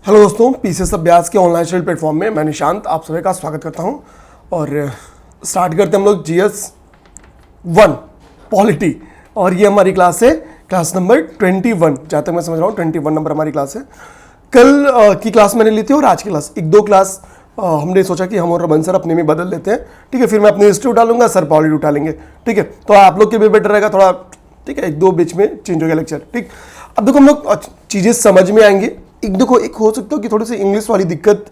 Hello दोस्तों, PCS अभ्यास के ऑनलाइन स्टडी प्लेटफॉर्म में मैं निशांत आप सभी का स्वागत करता हूं और स्टार्ट करते हैं हम लोग जीएस 1 पॉलिटी। और ये हमारी क्लास है, क्लास नंबर 21, जहाँ तक मैं समझ रहा हूँ 21 नंबर हमारी क्लास है। कल की क्लास मैंने ली थी और आज की क्लास, एक दो क्लास हमने सोचा कि हम और रमन सर अपने में बदल लेते हैं, ठीक है। फिर मैं अपनी हिस्ट्री उठा लूँगा, सर पॉलिटी उठा लेंगे, ठीक है। तो आप लोग के भी बेटर रहेगा थोड़ा, ठीक है। एक दो बीच में चेंज हो गया लेक्चर, ठीक। अब देखो हम लोग चीज़ें समझ में आएंगी। देखो एक हो सकता है कि थोड़ी सी इंग्लिश वाली दिक्कत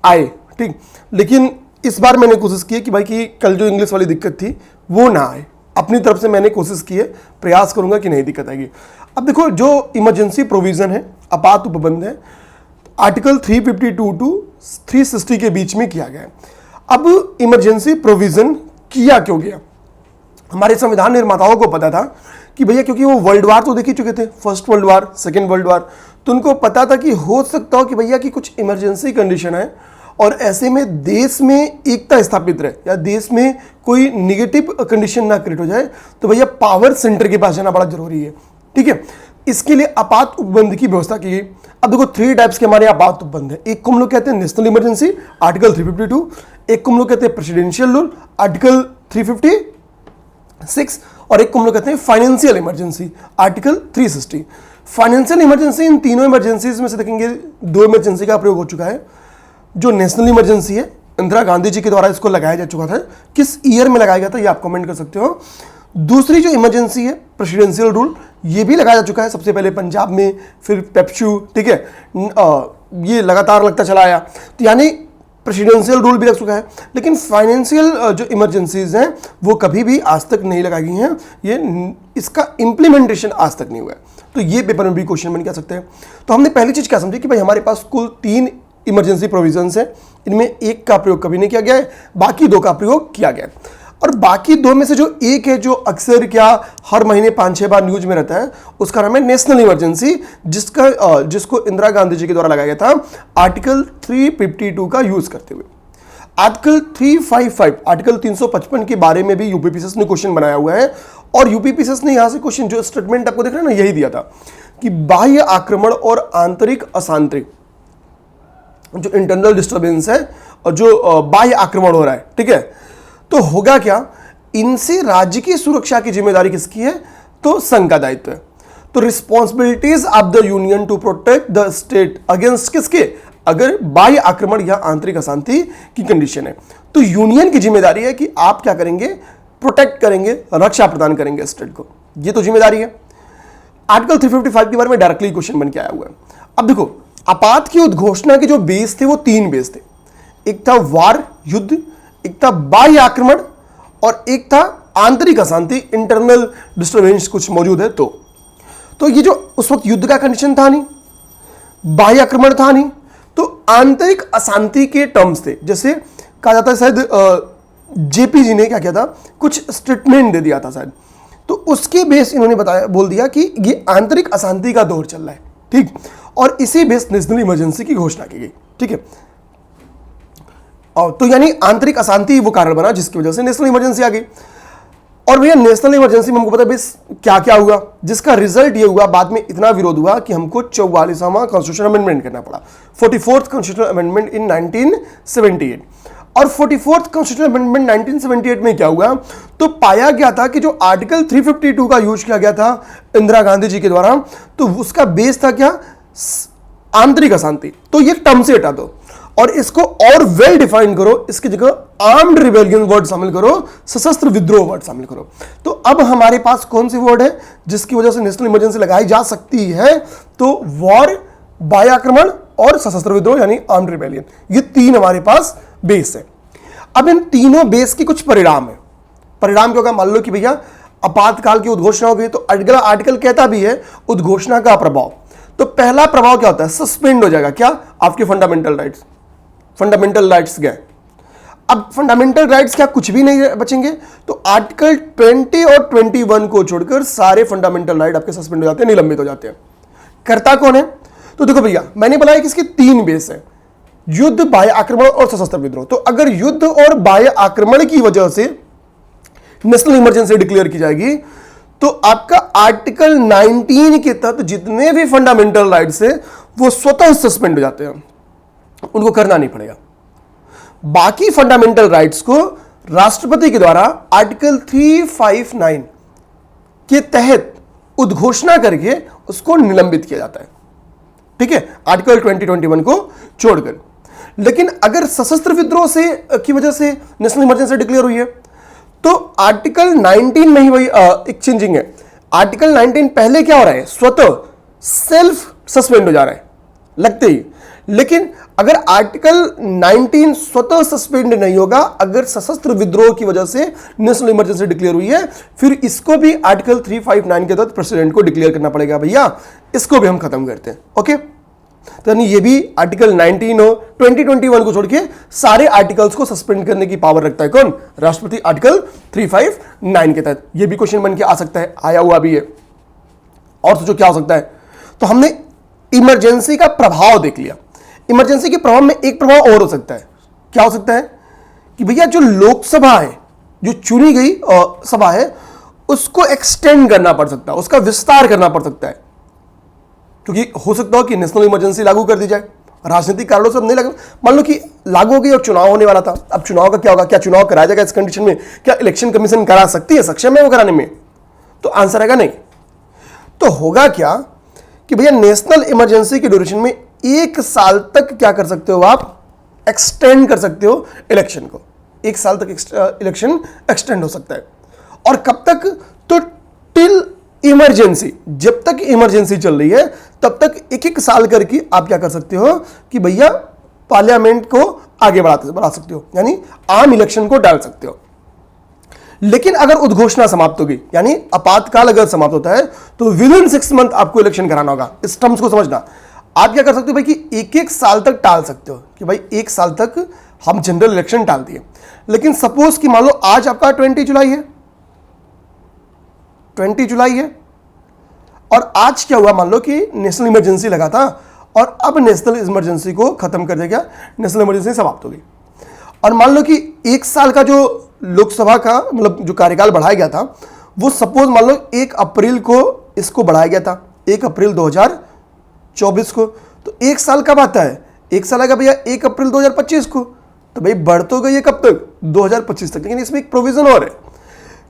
आए, ठीक। लेकिन इस बार मैंने कोशिश की है कि भाई कि कल जो इंग्लिश वाली दिक्कत थी वो ना आए। अपनी तरफ से मैंने कोशिश की है, प्रयास करूंगा कि नहीं दिक्कत आएगी। अब देखो जो इमरजेंसी प्रोविजन है, आपात उपबंध है, आर्टिकल 352 टू 360 के बीच में किया गया है। अब इमरजेंसी प्रोविजन किया क्यों गया? हमारे संविधान निर्माताओं को पता था कि भैया, क्योंकि वो वर्ल्ड वार तो देख ही चुके थे, first world war, second world war, तो उनको पता था कि हो सकता हो कि भैया कि कुछ इमरजेंसी कंडीशन है और ऐसे में देश में एकता स्थापित रहे या देश में कोई निगेटिव कंडीशन ना क्रिएट हो जाए, तो भैया पावर सेंटर के पास जाना बड़ा जरूरी है, ठीक है। इसके लिए आपात उपबंध की व्यवस्था की गई। अब देखो 3 टाइप्स के हमारे आपात उपबंध है। एक को हम लोग कहते हैं नेशनल इमरजेंसी, आर्टिकल 352, एक को हम लोग कहते हैं प्रेसिडेंशियल रूल, आर्टिकल 356, और एक को हम लोग कहते हैं financial emergency, article 360। Financial emergency, इन तीनों इमरजेंसीज में से देखेंगे 2 इमरजेंसी का प्रयोग हो चुका है। जो नेशनल इमरजेंसी है, इंदिरा गांधी जी के द्वारा इसको लगाया जा चुका था। किस ईयर में लगाया गया था ये आप कमेंट कर सकते हो। दूसरी जो इमरजेंसी है प्रेसिडेंशियल रूल, ये भी लगाया जा चुका है, सबसे पहले पंजाब में, फिर पेप्शू, ठीक है। ये लगातार लगता चला आया, तो यानी प्रेसिडेंशियल रूल भी लग चुका है। लेकिन फाइनेंशियल जो इमरजेंसीज हैं वो कभी भी आज तक नहीं लगाई गई हैं, ये इसका इंप्लीमेंटेशन आज तक नहीं हुआ है। तो ये पेपर में भी क्वेश्चन बन क्या सकते हैं। तो हमने पहली चीज क्या समझी कि भाई हमारे पास कुल 3 इमरजेंसी प्रोविजंस हैं, इनमें एक का प्रयोग कभी नहीं किया गया है, बाकी 2 का प्रयोग किया गया है। और बाकी 2 में से जो एक है, जो अक्सर क्या हर महीने 5-6 बार न्यूज में रहता है, उसका नाम है नेशनल इमरजेंसी, जिसको इंदिरा गांधी जी के द्वारा लगाया गया था आर्टिकल 352 का यूज करते हुए। आर्टिकल 355, आर्टिकल 355 के बारे में भी यूपीपीसीएस ने क्वेश्चन बनाया हुआ है। और यूपीपीसीएस ने यहां से क्वेश्चन, जो स्टेटमेंट आपको देख रहे हैं ना, यही दिया था कि बाह्य आक्रमण और आंतरिक अशांति, जो इंटरनल डिस्टर्बेंस है और जो बाह्य आक्रमण हो रहा है, ठीक है, तो होगा क्या, इनसे राज्य की सुरक्षा की जिम्मेदारी किसकी है? तो संघ का दायित्व है। तो responsibilities of the union to protect the state against किसके? अगर बाह्य आक्रमण या आंतरिक अशांति की कंडीशन है, तो यूनियन की जिम्मेदारी है कि आप क्या करेंगे? प्रोटेक्ट करेंगे, रक्षा प्रदान करेंगे स्टेट को, ये तो जिम्मेदारी है। आर्टिकल 355 के बारे में डायरेक्टली क्वेश्चन बन के आया हुआ है। अब देखो आपात की उद्घोषणा के जो बेस थे वो 3 बेस थे। एक था वार, युद्ध, एक था बाह्य आक्रमण, और एक था आंतरिक अशांति, इंटरनल डिस्टर्बेंस कुछ मौजूद है। तो ये जो उस वक्त युद्ध का कंडीशन था नहीं, बाह्य आक्रमण था नहीं, तो आंतरिक अशांति के टर्म्स थे। जैसे कहा जाता है, शायद जेपी जी ने क्या किया था, कुछ स्टेटमेंट दे दिया था शायद, तो उसके बेस इन्होंने बोल दिया कि ये आंतरिक अशांति का दौर चल रहा है, ठीक। और इसी बेस नेशनल इमरजेंसी की घोषणा की गई, ठीक है। तो यानी आंतरिक अशांति वो कारण बना जिसकी वजह से नेशनल इमरजेंसी आ गई। और भैया नेशनल इमरजेंसी में हमको पता है क्या क्या हुआ, जिसका रिजल्ट ये हुआ, बाद में इतना विरोध हुआ कि हमको 44वां कॉन्स्टिट्यूशन अमेंडमेंट करना पड़ा, 44th कॉन्स्टिट्यूशन अमेंडमेंट इन 1978। और 44th कॉन्स्टिट्यूशन अमेंडमेंट 1978 में क्या हुआ, तो पाया गया था कि जो आर्टिकल 352 का यूज किया गया था इंदिरा गांधी जी के द्वारा, तो उसका बेस था क्या? आंतरिक अशांति। तो ये टर्म से हटा दो और इसको और वेल डिफाइन करो, इसकी जगह आर्म्ड रिबेलियन वर्ड शामिल करो, सशस्त्र विद्रोह वर्ड शामिल करो। तो अब हमारे पास कौन सी वर्ड है जिसकी वजह से नेशनल इमरजेंसी लगाई जा सकती है? तो वॉर, बाह्य आक्रमण और सशस्त्र विद्रोह यानी आर्म्ड रिबेलियन, ये 3 हमारे पास बेस है। अब इन तीनों बेस के कुछ परिणाम है। परिणाम क्या होगा? मान लो कि भैया आपातकाल की उद्घोषणा हो गई, तो अगला आर्टिकल कहता भी है उद्घोषणा का प्रभाव। तो पहला प्रभाव क्या होता है? सस्पेंड हो जाएगा क्या? आपके फंडामेंटल राइट्स, फंडामेंटल राइट्स गए। अब फंडामेंटल राइट्स क्या कुछ भी नहीं बचेंगे? तो आर्टिकल 20 और 21 को छोड़कर सारे फंडामेंटल राइट आपके सस्पेंड हो जाते हैं, निलंबित हो जाते हैं। करता कौन है? तो देखो भैया, मैंने बताया कि इसके 3 बेस है, युद्ध, बाह्य आक्रमण और सशस्त्र विद्रोह। तो अगर युद्ध और बाह्य आक्रमण की वजह से नेशनल इमरजेंसी डिक्लेयर की जाएगी, तो आपका आर्टिकल 19 के तहत जितने भी फंडामेंटल राइट्स है वो स्वतः सस्पेंड हो जाते हैं, उनको करना नहीं पड़ेगा। बाकी फंडामेंटल राइट्स को राष्ट्रपति के द्वारा आर्टिकल 359 के तहत उद्घोषणा करके उसको निलंबित किया जाता है, ठीक है, आर्टिकल 2021 को छोड़कर। लेकिन अगर सशस्त्र विद्रोह से की वजह से नेशनल इमरजेंसी डिक्लेयर हुई है तो आर्टिकल 19 में ही वही एक चेंजिंग है। आर्टिकल 19 पहले क्या हो रहा है, स्वतः सेल्फ सस्पेंड हो जा रहा है लगते ही। लेकिन अगर आर्टिकल 19 स्वतः सस्पेंड नहीं होगा, अगर सशस्त्र विद्रोह की वजह से नेशनल इमरजेंसी डिक्लेयर हुई है, फिर इसको भी आर्टिकल 359 के तहत प्रेसिडेंट को डिक्लेयर करना पड़ेगा, भैया इसको भी हम खत्म करते हैं। ओके, तो यानी ये भी आर्टिकल 19 हो 2021 को छोड़ के सारे आर्टिकल्स को सस्पेंड करने की पावर रखता है कौन, राष्ट्रपति, आर्टिकल 359 के तहत। ये भी क्वेश्चन बन के आ सकता है, आया हुआ भी है। और सोचो क्या हो सकता है। तो हमने इमरजेंसी का प्रभाव देख लिया। इमरजेंसी के प्रभाव में एक प्रभाव और हो सकता है, क्या हो सकता है कि भैया जो लोकसभा है, जो चुनी गई सभा है, उसको एक्सटेंड करना पड़ सकता है, उसका विस्तार करना पड़ सकता है। क्योंकि हो सकता हो कि नेशनल इमरजेंसी लागू कर दी जाए, राजनीतिक कारणों से अब नहीं लगा, मान लो कि लागू हो गई और चुनाव होने वाला था। अब चुनाव का क्या होगा, क्या चुनाव कराया जाएगा इस कंडीशन में, क्या इलेक्शन कमीशन करा सकती है, सक्षम है वो कराने में? तो आंसर आएगा नहीं। तो होगा क्या कि भैया नेशनल इमरजेंसी के ड्यूरेशन में 1 साल तक क्या कर सकते हो, आप एक्सटेंड कर सकते हो इलेक्शन को। 1 साल तक इलेक्शन एक्सटेंड हो सकता है। और कब तक, तो टिल इमरजेंसी, जब तक इमरजेंसी चल रही है तब तक 1-1 साल करके आप क्या कर सकते हो कि भैया पार्लियामेंट को आगे बढ़ा सकते हो, यानी आम इलेक्शन को डाल सकते हो। लेकिन अगर उद्घोषणा समाप्त होगी, यानी आपातकाल अगर समाप्त होता है, तो विद इन 6 मंथ आपको इलेक्शन कराना होगा। इस टर्म्स को समझना। आप क्या कर सकते हो भाई कि 1-1 साल तक टाल सकते हो कि भाई 1 साल तक हम जनरल इलेक्शन टाल दिए। लेकिन सपोज कि मान लो आज आपका 20 जुलाई है, 20 जुलाई है, और आज क्या हुआ, मान लो कि नेशनल इमरजेंसी लगा था और अब नेशनल इमरजेंसी को खत्म कर दिया गया, नेशनल इमरजेंसी समाप्त हो गई। और मान लो कि 1 साल का जो लोकसभा का मतलब जो कार्यकाल बढ़ाया गया था, वो सपोज मान लो 1 अप्रैल को इसको बढ़ाया गया था, 1 अप्रैल 2024 को। तो 1 साल कब आता है, 1 साल आएगा भैया 1 अप्रैल 2025 को। तो भाई बढ़ तो गई है कब तक, 2025 तक। लेकिन इसमें एक प्रोविजन और है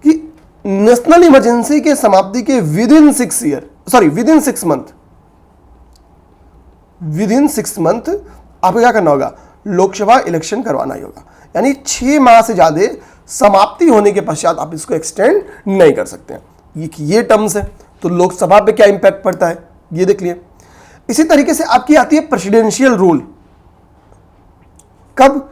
कि नेशनल इमरजेंसी के समाप्ति के विद इन 6 मंथ आपको क्या करना होगा, लोकसभा इलेक्शन करवाना ही होगा। यानी 6 माह से ज्यादा समाप्ति होने के पश्चात आप इसको एक्सटेंड नहीं कर सकते हैं। ये टर्म्स है। तो लोकसभा पे क्या इंपैक्ट पड़ता है ये देख लिए। इसी तरीके से आपकी आती है प्रेसिडेंशियल रूल। कब,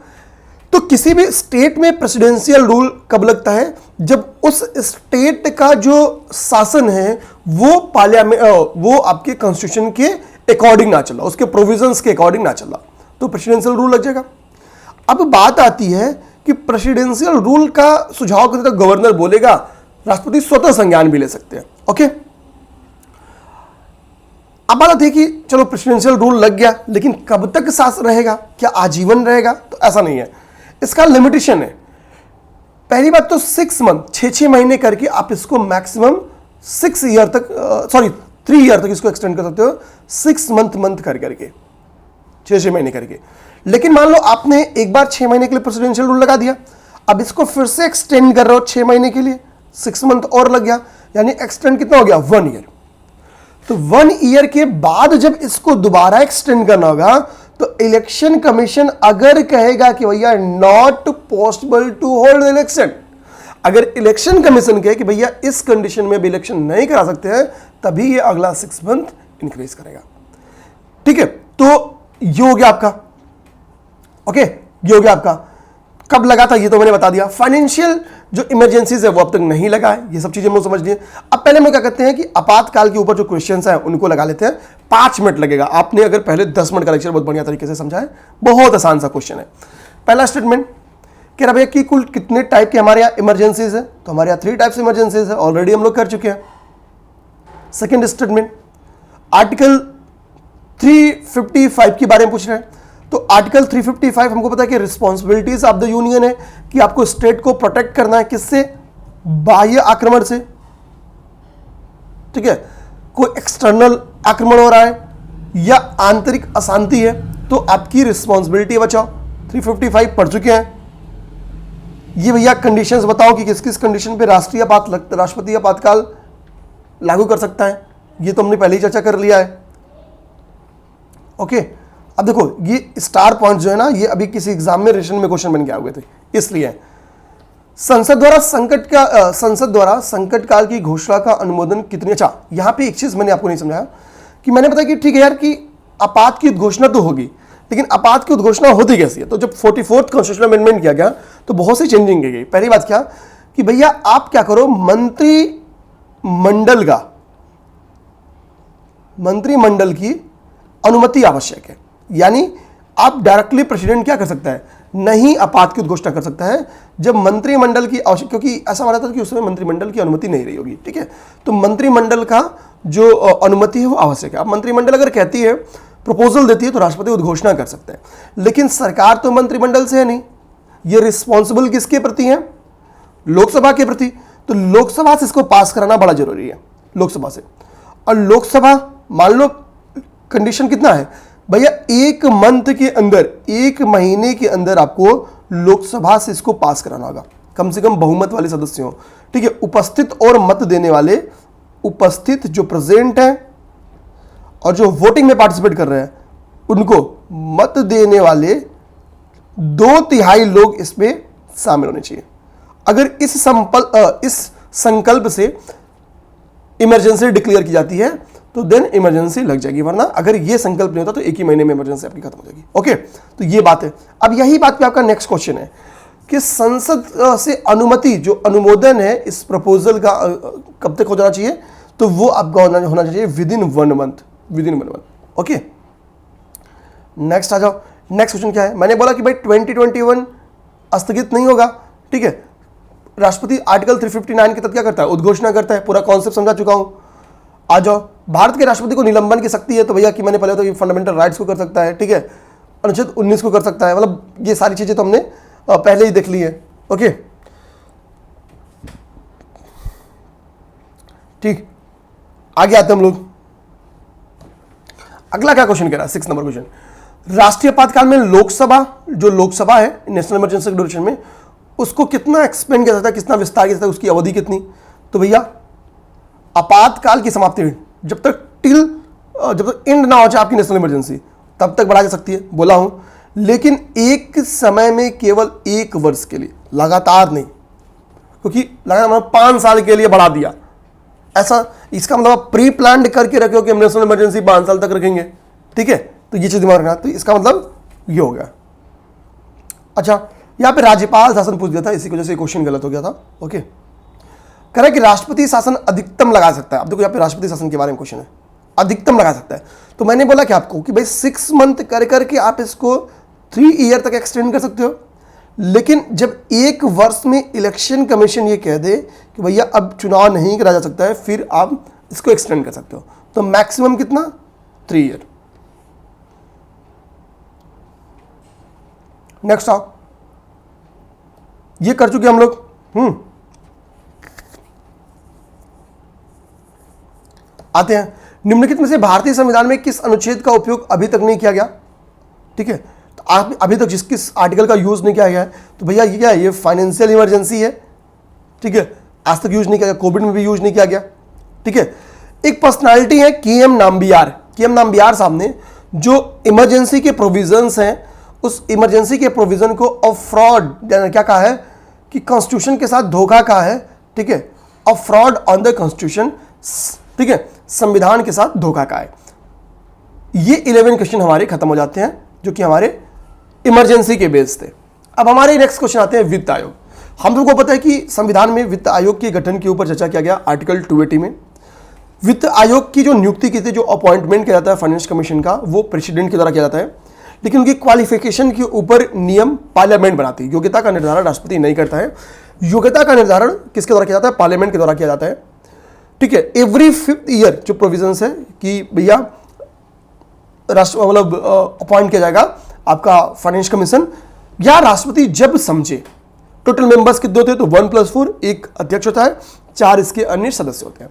तो किसी भी स्टेट में प्रेसिडेंशियल रूल कब लगता है, जब उस स्टेट का जो शासन है वो पार्लियामेंट, वो आपके कॉन्स्टिट्यूशन के अकॉर्डिंग ना चला, उसके प्रोविजंस के अकॉर्डिंग ना चला, तो प्रेसिडेंशियल रूल लग जाएगा। अब बात आती है कि प्रेसिडेंशियल रूल का सुझाव करते तो गवर्नर बोलेगा, राष्ट्रपति स्वतः संज्ञान भी ले सकते हैं। ओके, अब बात आती है कि चलो प्रेसिडेंशियल रूल लग गया, लेकिन कब तक शासन रहेगा, क्या आजीवन रहेगा? तो ऐसा नहीं है, इसका लिमिटेशन है। पहली बात तो 6 मंथ, 6 महीने करके आप इसको मैक्सिमम 6 ईयर तक, 3 ईयर तक इसको एक्सटेंड कर सकते हो, 6 मंथ करके 6 महीने करके। लेकिन मान लो आपने एक बार 6 महीने के लिए प्रेसिडेंशियल रूल लगा दिया, अब इसको फिर से एक्सटेंड कर रहे हो 6 महीने के लिए, 6 मंथ और लग गया, यानी एक्सटेंड कितना हो गया, 1 ईयर। तो 1 ईयर के बाद जब इसको दोबारा एक्सटेंड करना होगा, तो इलेक्शन कमीशन अगर कहेगा कि भैया not possible to hold election, अगर इलेक्शन कमीशन कहे कि भैया इस कंडीशन में भी इलेक्शन नहीं करा सकते हैं, तभी ये अगला 6 मंथ इंक्रीज करेगा। ठीक है, तो ये हो गया आपका। ओके, ये हो गया आपका। कब लगा था ये तो मैंने बता दिया। फाइनेंशियल जो इमरजेंसीज है वो अब तक नहीं लगा है, ये सब चीजें हम समझ लिए। अब पहले हम क्या करते हैं कि आपातकाल के ऊपर जो क्वेश्चंस हैं उनको लगा लेते हैं। 5 मिनट लगेगा। आपने अगर पहले 10 मिनट का लेक्चर बहुत बढ़िया तरीके से समझा है, बहुत आसान सा क्वेश्चन है। पहला स्टेटमेंट कह रहा भैया कि कुल कितने टाइप के हमारे यहाँ इमरजेंसीज है, तो हमारे यहाँ 3 टाइप्स इमरजेंसीज है, ऑलरेडी हम लोग कर चुके हैं। सेकेंड स्टेटमेंट आर्टिकल 355 के बारे में पूछ रहे हैं। तो आर्टिकल 355 हमको पता है कि रिस्पॉन्सिबिलिटीज ऑफ द यूनियन है कि आपको स्टेट को प्रोटेक्ट करना है, किससे, बाह्य आक्रमण से। ठीक है, कोई एक्सटर्नल आक्रमण हो रहा है या आंतरिक अशांति है तो आपकी रिस्पॉन्सिबिलिटी है बचाओ। 355 पढ़ चुके हैं। ये भैया कंडीशंस बताओ कि किस किस कंडीशन पे राष्ट्रपति आपातकाल लागू कर सकता है। ये तो हमने पहले ही चर्चा कर लिया है। ओके, अब देखो ये स्टार पॉइंट जो है ना, ये अभी किसी एग्जाम में रिविजन में क्वेश्चन बन के आ हुए थे, इसलिए संसद द्वारा संकट काल की घोषणा का अनुमोदन कितनी। अच्छा, यहां पे एक चीज मैंने आपको नहीं समझाया कि मैंने बताया कि ठीक है यार कि आपात की उद्घोषणा तो होगी, लेकिन आपात की उद्घोषणा होती कैसी है। तो जब 44th कॉन्स्टिट्यूशनल अमेंडमेंट किया गया तो बहुत सी चेंजिंग की गई। पहली बात क्या कि भैया आप क्या करो, मंत्रिमंडल की अनुमति आवश्यक है। यानी आप डायरेक्टली प्रेसिडेंट क्या कर सकता है, नहीं आपात की उद्घोषणा कर सकता है जब मंत्रिमंडल की आवश्यक, क्योंकि ऐसा माना था कि उस समय मंत्रिमंडल की अनुमति नहीं रही होगी। ठीक है, तो मंत्रिमंडल का जो अनुमति है वो आवश्यक है। अब मंत्रिमंडल अगर कहती है, प्रपोजल देती है, तो राष्ट्रपति उद्घोषणा कर सकते हैं। लेकिन सरकार तो मंत्रिमंडल से है नहीं, ये रिस्पॉन्सिबल किसके प्रति है, लोकसभा के प्रति। तो लोकसभा से इसको पास कराना बड़ा जरूरी है, लोकसभा से। और लोकसभा मान लो कंडीशन कितना है भैया, 1 मंथ के अंदर, 1 महीने के अंदर आपको लोकसभा से इसको पास कराना होगा, कम से कम बहुमत वाले सदस्य हो। ठीक है, उपस्थित और मत देने वाले, उपस्थित जो प्रेजेंट है और जो वोटिंग में पार्टिसिपेट कर रहे हैं, उनको मत देने वाले 2/3 लोग इसमें शामिल होने चाहिए। अगर इस संकल्प से इमरजेंसी डिक्लेयर की जाती है तो देन इमरजेंसी लग जाएगी, वरना अगर ये संकल्प नहीं होता तो 1 ही महीने में इमरजेंसी आपकी खत्म हो जाएगी। ओके, तो ये बात है। अब यही बात पे आपका नेक्स्ट क्वेश्चन है कि संसद से अनुमति, जो अनुमोदन है इस प्रपोजल का, कब तक हो जाना चाहिए, तो वो आपका होना चाहिए विदिन 1 मंथ। ओके, नेक्स्ट आ जाओ। नेक्स्ट क्वेश्चन क्या है, मैंने बोला कि भाई 2021 स्थगित नहीं होगा। ठीक है, राष्ट्रपति आर्टिकल 359 के तहत क्या करता है, उद्घोषणा करता है। पूरा कॉन्सेप्ट समझा चुका हूं। आ जाओ, भारत के राष्ट्रपति को निलंबन की शक्ति है, तो भैया कि मैंने पहले तो ये फंडामेंटल राइट्स को कर सकता है। ठीक है, अनुच्छेद 19 को कर सकता है। मतलब ये सारी चीजें तो हमने पहले ही देख ली है। ओके, ठीक, आगे आते हम लोग। अगला क्या क्वेश्चन कह रहा है, 6 नंबर क्वेश्चन, राष्ट्रीय आपातकाल में लोकसभा है नेशनल इमरजेंसी ड्यूरेशन में, उसको कितना एक्सपेंड किया जाता है, कितना विस्तार किया जाता है, उसकी अवधि कितनी। तो भैया आपातकाल की समाप्ति जब तक एंड ना हो जाए आपकी नेशनल इमरजेंसी, तब तक बढ़ा जा सकती है, बोला हूं। लेकिन एक समय में केवल 1 वर्ष के लिए, लगातार नहीं, क्योंकि लगातार 5 साल के लिए बढ़ा दिया ऐसा, इसका मतलब आप प्री प्लान करके रखे हो कि हम नेशनल इमरजेंसी 5 साल तक रखेंगे। ठीक है, तो ये चीज दिमाग रखना। तो इसका मतलब ये हो गया। अच्छा, यहां पे राज्यपाल शासन पूछ दिया था, इसी वजह से क्वेश्चन गलत हो गया था। ओके, कह रहा है कि राष्ट्रपति शासन अधिकतम लगा सकता है। अब देखो यहाँ पे राष्ट्रपति शासन के बारे में क्वेश्चन है, अधिकतम लगा सकता है। तो मैंने बोला कि आपको कि भाई 6 मंथ करके आप इसको 3 ईयर तक एक्सटेंड कर सकते हो। लेकिन जब 1 वर्ष में इलेक्शन कमीशन ये कह दे कि भैया अब चुनाव नहीं करा जा सकता है, फिर आप इसको एक्सटेंड कर सकते हो। तो मैक्सिमम कितना, 3 ईयर। नेक्स्ट आओ, ये कर चुके हम लोग। आते हैं, निम्नलिखित में से भारतीय संविधान में किस अनुच्छेद का उपयोग अभी तक नहीं किया गया। ठीक है, तो आप अभी तक किस आर्टिकल का यूज नहीं किया गया है, तो भैया ये क्या है, ये फाइनेंशियल इमरजेंसी है। ठीक है, आज तक यूज नहीं किया गया, कोविड में भी यूज नहीं किया गया। ठीक है, एक पर्सनालिटी है के.एम. नाम्बियार साहब ने जो इमरजेंसी के प्रोविजंस हैं, उस इमरजेंसी के प्रोविजन को ऑफ फ्रॉड क्या कहा है कि कॉन्स्टिट्यूशन के साथ धोखा कहा है। ठीक है, of fraud on the constitution. ठीक है, संविधान के साथ धोखा का है। ये 11 क्वेश्चन हमारे खत्म हो जाते हैं जो कि हमारे इमरजेंसी के बेस थे। अब हमारे नेक्स्ट क्वेश्चन आते हैं वित्त आयोग। हम लोगों को पता है कि संविधान में वित्त आयोग के गठन के ऊपर चर्चा किया गया आर्टिकल 280 में। वित्त आयोग की जो नियुक्ति की थी, जो अपॉइंटमेंट किया जाता है फाइनेंस कमीशन का, वो प्रेसिडेंट के द्वारा किया जाता है। लेकिन उनकी क्वालिफिकेशन के ऊपर नियम पार्लियामेंट बनाती है। योग्यता का निर्धारण राष्ट्रपति नहीं करता है, योग्यता का निर्धारण किसके द्वारा किया जाता है, पार्लियामेंट के द्वारा किया जाता है। ठीक है, एवरी 5th ईयर जो प्रोविजंस है कि भैया अपॉइंट किया जाएगा आपका फाइनेंस कमीशन, या राष्ट्रपति जब समझे। टोटल मेंबर्स कितने होते हैं, तो 1+4, एक अध्यक्ष होता है, 4 इसके अन्य सदस्य होते हैं।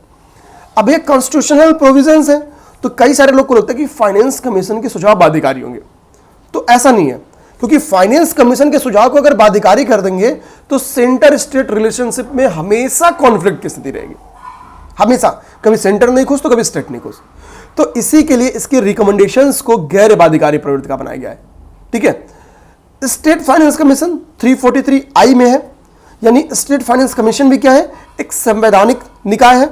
अब ये कॉन्स्टिट्यूशनल प्रोविजंस है, तो कई सारे लोग को लगता है कि फाइनेंस कमीशन के सुझाव बाध्यकारी होंगे, तो ऐसा नहीं है, क्योंकि फाइनेंस कमीशन के सुझाव को अगर बाध्यकारी कर देंगे तो सेंटर स्टेट रिलेशनशिप में हमेशा कॉन्फ्लिक्ट की स्थिति रहेगी, हमेशा। कभी सेंटर नहीं खुश तो कभी स्टेट नहीं खुश। तो इसी के लिए इसके रिकमेंडेशंस को गैर बाध्यकारी प्रवृत्ति का बनाया गया है, ठीक है। स्टेट फाइनेंस कमीशन 343I में है, यानी स्टेट फाइनेंस कमीशन भी क्या है, एक संवैधानिक निकाय है,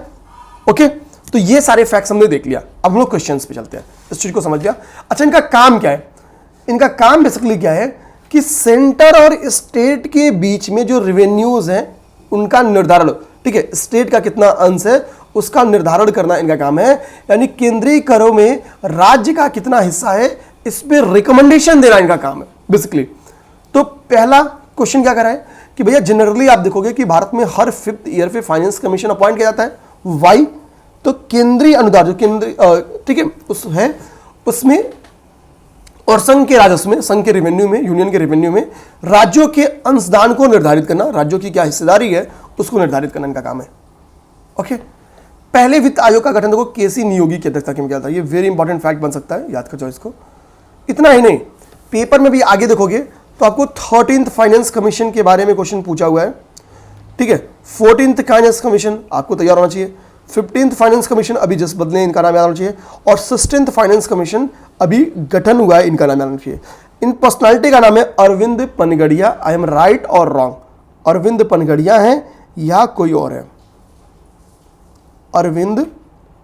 ओके। तो ये सारे फैक्ट्स हमने देख लिया। अब हम लोग क्वेश्चंस पे चलते हैं, इस चीज को समझ लिया। अच्छा, इनका काम क्या है? इनका काम बेसिकली क्या है कि सेंटर और स्टेट के बीच में जो रेवेन्यूज हैं उनका निर्धारण, ठीक है, स्टेट का कितना अंश है उसका निर्धारण करना इनका काम है, यानी केंद्रीय करों में राज्य का कितना हिस्सा है इस पर रिकमेंडेशन देना इनका काम है बेसिकली। तो पहला क्वेश्चन क्या कर रहा है कि भैया जनरली आप देखोगे कि भारत में हर 5th ईयर पे फाइनेंस कमीशन अपॉइंट किया जाता है, वाई? तो केंद्रीय अनुदान जो केंद्रीय, ठीक है, उस है उसमें, और संघ के राजस्व में, संघ के रेवेन्यू में, यूनियन के रेवेन्यू में राज्यों के अंशदान को निर्धारित करना, राज्यों की क्या हिस्सेदारी है उसको निर्धारित करना इनका काम है, ओके। पहले वित्त आयोग का गठन देखो केसी नियोगी की अध्यक्षता में किया था, ये वेरी इंपॉर्टेंट फैक्ट बन सकता है, याद कर जाओ इसको। इतना ही नहीं, पेपर में भी आगे देखोगे तो आपको 13th फाइनेंस कमीशन के बारे में क्वेश्चन पूछा हुआ है, ठीक है। 14th फाइनेंस कमीशन आपको तैयार होना चाहिए, 15th फाइनेंस कमीशन अभी जस्ट बदले, इनका नाम याद होना चाहिए, और 16th फाइनेंस कमीशन अभी गठन हुआ है, इनका नाम याद होना चाहिए। इन पर्सनालिटी का नाम है Arvind Panagariya. I am right और रॉन्ग? अरविंद पनगड़िया है या कोई और है? अरविंद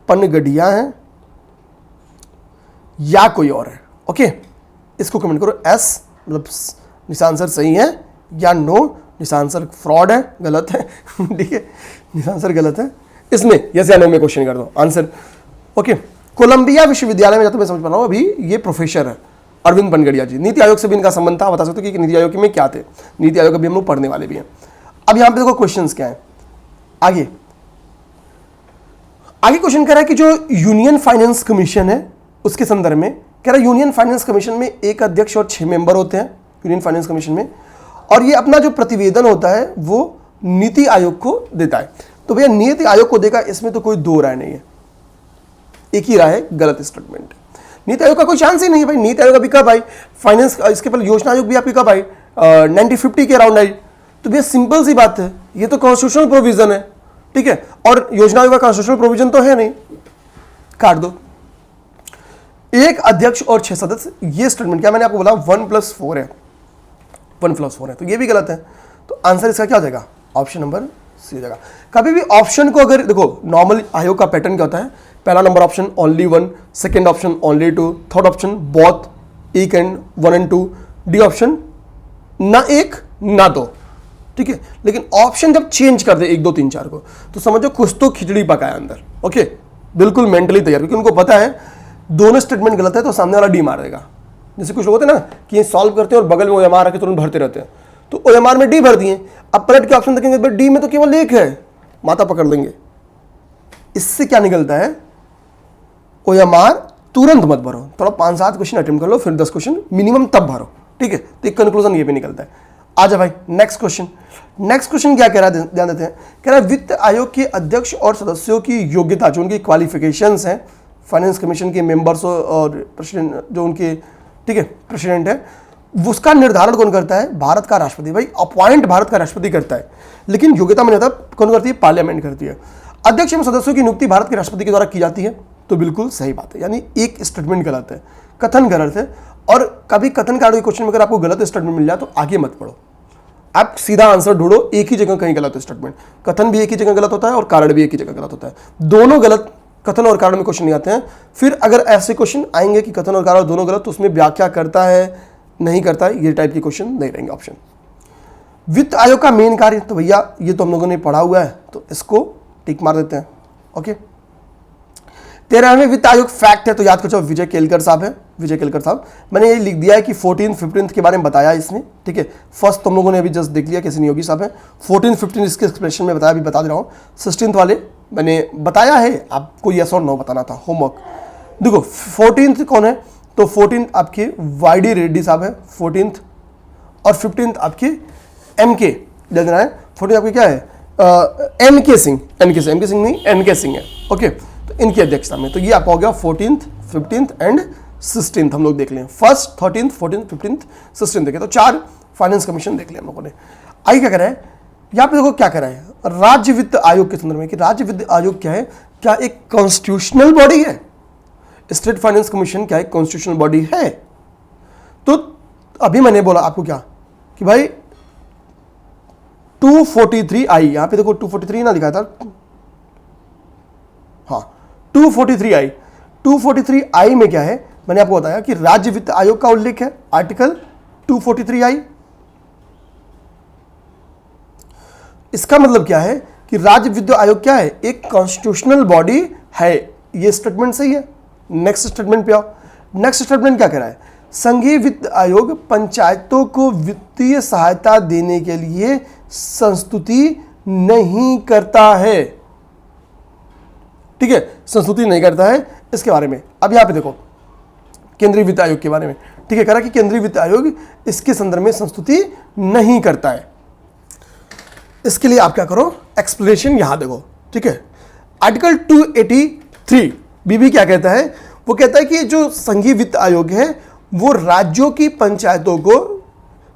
पनगड़िया है या कोई और है? ओके, इसको कमेंट करो। एस मतलब निशान सर सही है या नो निशान सर फ्रॉड है, गलत है, ठीक है, निशान सर गलत है, इसमें यस या नो में क्वेश्चन कर दो आंसर, ओके। कोलंबिया विश्वविद्यालय में, जब मैं समझ पा रहा हूं अभी, ये प्रोफेसर है अरविंद पनगड़िया जी। नीति आयोग से भी इनका संबंध था, बता सकते हो कि नीति आयोग में क्या थे, नीति आयोग अभी हम लोग पढ़ने वाले भी हैं। अब यहां पे देखो क्वेश्चंस क्या है, आगे क्वेश्चन कह रहा है कि जो यूनियन फाइनेंस कमीशन है उसके संदर्भ में कह रहा है, यूनियन फाइनेंस कमीशन में एक अध्यक्ष और 6 मेंबर होते हैं यूनियन फाइनेंस कमीशन में, और ये अपना जो प्रतिवेदन होता है वो नीति आयोग को देता है। तो भैया नीति आयोग को देगा, इसमें तो कोई दो राय नहीं है, एक ही राय है, गलत स्टेटमेंट। नीति आयोग का कोई चांस ही नहीं है भाई। नीति आयोग अभी कब आई? फाइनेंस, इसके पहले योजना आयोग भी आपकी कब आई? 1950 के अराउंड आई। तो भैया सिंपल सी बात है, ये तो कॉन्स्टिट्यूशनल प्रोविजन है, ठीक है, और योजना आयोग का कॉन्स्टिट्यूशनल प्रोविजन तो है नहीं, काट दो। एक अध्यक्ष और 6 सदस्य, ये स्टेटमेंट क्या मैंने आपको बोला 1+4 है, 1+4 है, तो ये भी गलत है। तो आंसर इसका क्या हो जाएगा? ऑप्शन नंबर सी हो जाएगा। कभी भी ऑप्शन को अगर देखो, नॉर्मल आयोग का पैटर्न क्या होता है, पहला number option only 1, second option only 2, third option both 1 and 1 and 2, D option ना 1 ना 2, ठीक है। लेकिन ऑप्शन जब चेंज कर दे 1 2 3 4 को, तो समझो कुछ तो खिचड़ी पकाया अंदर, ओके, बिल्कुल मेंटली तैयार, क्योंकि उनको पता है दोनों स्टेटमेंट गलत है तो सामने वाला डी मार देगा। जैसे कुछ लोग होते हैं ना कि ये सॉल्व करते हैं और बगल में ओएमआर आके तुरंत भरते रहते हैं, तो ओएमआर में डी भर दिए, अब पलट के ऑप्शन देखेंगे डी में तो केवल 1 है, माथा पकड़ लेंगे। इससे क्या निकलता है, ओएमआर तुरंत मत भरो, थोड़ा 5-7 क्वेश्चन अटेम्प्ट कर लो, फिर 10 क्वेश्चन मिनिमम तब भरो, ठीक है। तो एक कंक्लूजन ये भी निकलता है। आजा भाई नेक्स्ट क्वेश्चन। नेक्स्ट क्वेश्चन क्या कह रहा है, ध्यान देते हैं। कह रहा है वित्त आयोग के अध्यक्ष और सदस्यों की योग्यता, जो उनकी क्वालिफिकेशंस हैं, फाइनेंस कमीशन के मेंबर्स और प्रेसिडेंट जो उनके, ठीक है, प्रेसिडेंट है, उसका निर्धारण कौन करता है? भारत का राष्ट्रपति। भाई अपॉइंट भारत का राष्ट्रपति करता है, लेकिन योग्यता में कौन करती है? पार्लियामेंट करती है। अध्यक्ष एवं सदस्यों की नियुक्ति भारत के राष्ट्रपति के द्वारा की जाती है, तो बिल्कुल सही बात है, यानी एक स्टेटमेंट गलत है, कथन गलत है। और कभी कथन के क्वेश्चन में अगर आपको गलत स्टेटमेंट मिल जाए तो आगे मत पढ़ो, आप सीधा आंसर ढूंढो, एक ही जगह कहीं गलत स्टेटमेंट, कथन भी एक ही जगह गलत होता है और कारण भी एक ही जगह गलत होता है, दोनों गलत कथन और कारण में क्वेश्चन नहीं आते हैं। फिर अगर ऐसे क्वेश्चन आएंगे कि कथन और कारण दोनों गलत, तो उसमें व्याख्या करता है नहीं करता है, ये टाइप के क्वेश्चन नहीं रहेंगे ऑप्शन। वित्त आयोग का मेन कार्य, तो भैया ये तो हम लोगों ने पढ़ा हुआ है, तो इसको टिक मार देते हैं, ओके। 13वें वित्त आयोग फैक्ट है, तो याद करो विजय केलकर साहब है, विजय केलकर साहब। मैंने ये लिख दिया है कि 14th 15th के बारे में बताया इसने, ठीक है। फर्स्ट तुम लोगों ने अभी जस्ट देख लिया कैसे नियोगी साहब है, 14th 15th इसके एक्सप्लेनेशन में बताया, अभी बता दे रहा हूँ। 16th वाले मैंने बताया है, आपको यस और नो बताना था, होमवर्क। देखो 14th कौन है, तो 14th आपके वाई.डी. रेड्डी साहब है 14th, और 15th आपके एम.के. देना है। 14th आपके क्या है? एन.के. सिंह, एन.के. सिंह नहीं, एन.के. सिंह है, ओके। तो इनकी अध्यक्षता में। तो ये आपका हो गया 14th, 15th एंड 16th हम लोग देख लें, first 13th, 14th, 15th, 16th देखे, तो 4 फाइनेंस कमीशन देख लिया हम लोगों ने। आइए क्या करा है, यहाँ पे देखो क्या करा है राज्य वित्त आयोग के संदर्भ में, कि राज्य वित्त आयोग क्या है, क्या एक कॉन्स्टिट्यूशनल बॉडी है? स्टेट फाइनेंस कमीशन क्या एक कॉन्स्टिट्यूशनल बॉडी है? तो अभी मैंने बोला आपको क्या कि भाई 243I, यहां पे देखो 243 ना लिखा था, हाँ 243I, 243I में क्या है, मैंने आपको बताया कि राज्य वित्त आयोग का उल्लेख है, आर्टिकल 243I। इसका मतलब क्या है कि राज्य वित्त आयोग क्या है, एक कॉन्स्टिट्यूशनल बॉडी है। ये स्टेटमेंट सही है। नेक्स्ट स्टेटमेंट पे आओ। नेक्स्ट स्टेटमेंट क्या कह रहा है, संघीय वित्त आयोग पंचायतों को वित्तीय सहायता देने के लिए संस्तुति नहीं करता है। ठीक है, संस्तुति नहीं करता है इसके बारे में। अब यहां पे देखो केंद्रीय वित्त आयोग के बारे में, ठीक है, कह रहा है कि केंद्रीय वित्त आयोग इसके संदर्भ में संस्तुति नहीं करता है। इसके लिए आप क्या करो, एक्सप्लेनेशन यहां देखो। ठीक है, आर्टिकल 283 बीबी क्या कहता है, वो कहता है कि जो संघीय वित्त आयोग है वो राज्यों की पंचायतों को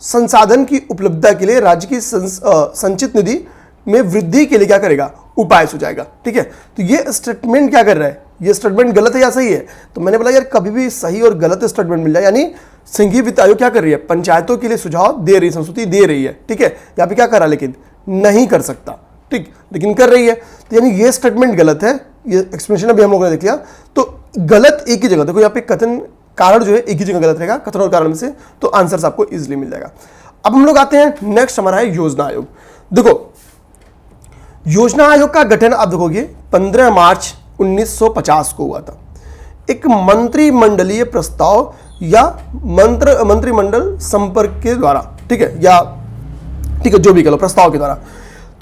संसाधन की उपलब्धता के लिए राज्य की संचित निधि में वृद्धि के लिए क्या करेगा, उपाय सुझाएगा। ठीक है, तो ये स्टेटमेंट क्या कर रहा है, ये स्टेटमेंट गलत है या सही है? तो मैंने बोला यार कभी भी सही और गलत स्टेटमेंट मिल जाए, यानी संघीय वित्त आयोग क्या कर रही है, पंचायतों के लिए सुझाव दे रही है, संस्तुति दे रही है। ठीक है, यहाँ पे क्या कर रहा है, लेकिन नहीं कर सकता, ठीक, लेकिन कर रही है, तो यानी ये स्टेटमेंट गलत है। ये एक्सप्लेनेशन अभी हम लोगों ने देख लिया। तो गलत एक ही जगह देखो, यहाँ पे कथन कारण जो है एक ही जगह गलत रहेगा, कथन और कारण में से, तो आंसर आपको इजीली मिल जाएगा। अब हम लोग आते हैं नेक्स्ट, हमारा है योजना आयोग। देखो योजना आयोग का गठन आप देखोगे 15 मार्च 1950 को हुआ था। एक मंत्रिमंडलीय प्रस्ताव या मंत्रिमंडल संपर्क के द्वारा, ठीक है, या ठीक है जो भी कह लो, प्रस्ताव के द्वारा।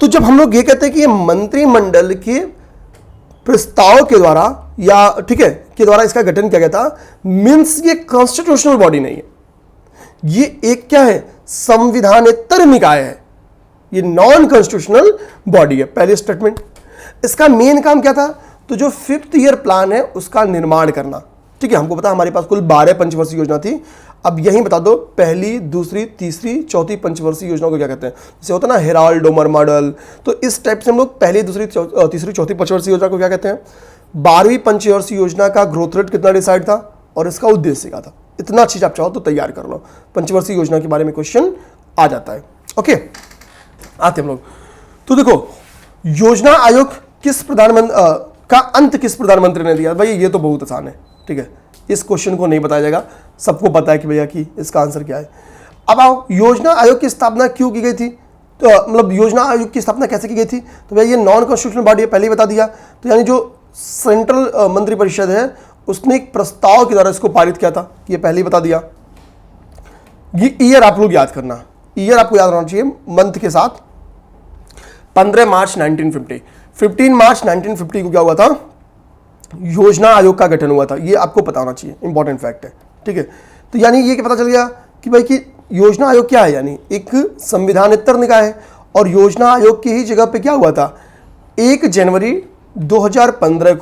तो जब हम लोग ये कहते हैं कि ये मंत्रिमंडल के प्रस्ताव के द्वारा या ठीक है के द्वारा इसका गठन किया गया था, मींस ये कॉन्स्टिट्यूशनल बॉडी नहीं है, ये एक क्या है, संविधानेतर निकाय है, ये नॉन कॉन्स्टिट्यूशनल बॉडी है। पहले स्टेटमेंट। इसका मेन काम क्या था, तो जो 5th ईयर प्लान है उसका निर्माण करना। ठीक है, हमको पता हमारे पास कुल 12 पंचवर्षीय योजना थी। अब यही बता दो, पहली, दूसरी, तीसरी, चौथी पंचवर्षीय योजना को क्या कहते हैं? जैसे होता है ना हेराल्ड डोमर मॉडल, तो इस टाइप से हम लोग पहली, दूसरी, तीसरी, चौथी पंचवर्षीय योजना को क्या कहते हैं? 12वीं पंचवर्षीय योजना का ग्रोथ रेट कितना डिसाइड था और इसका उद्देश्य क्या था? इतना चीज आप चाहो तो तैयार कर लो, पंचवर्षीय योजना के बारे में क्वेश्चन आ जाता है। ओके, आते हम लोग। तो देखो योजना आयोग किस प्रधानमंत्री का अंत किस प्रधानमंत्री ने दिया? भाई ये तो बहुत आसान है। ठीक है, इस क्वेश्चन को नहीं बताया जाएगा, सबको पता है कि भैया कि इसका आंसर क्या है। अब आओ, योजना आयोग की स्थापना क्यों की गई थी? तो मतलब योजना आयोग की स्थापना कैसे की गई थी? तो भैया ये नॉन कॉन्स्टिट्यूशनल बॉडी है, पहले ही बता दिया। तो यानी जो सेंट्रल मंत्रिपरिषद है उसने एक प्रस्ताव के द्वारा इसको पारित किया था, ये पहले ही बता दिया। ये ईयर आप लोग याद करना, ईयर आपको याद रहना चाहिए मंथ के साथ। 15 मार्च 1950, 15 मार्च 1950 को क्या हुआ था? योजना आयोग का गठन हुआ था। ये आपको पता होना चाहिए, इंपॉर्टेंट फैक्ट है। ठीक है, तो यानी ये पता चल गया कि भाई कि योजना आयोग क्या है, यानी एक संविधानेतर निकाय है। और योजना आयोग की ही जगह पे क्या हुआ था, 1 जनवरी 2015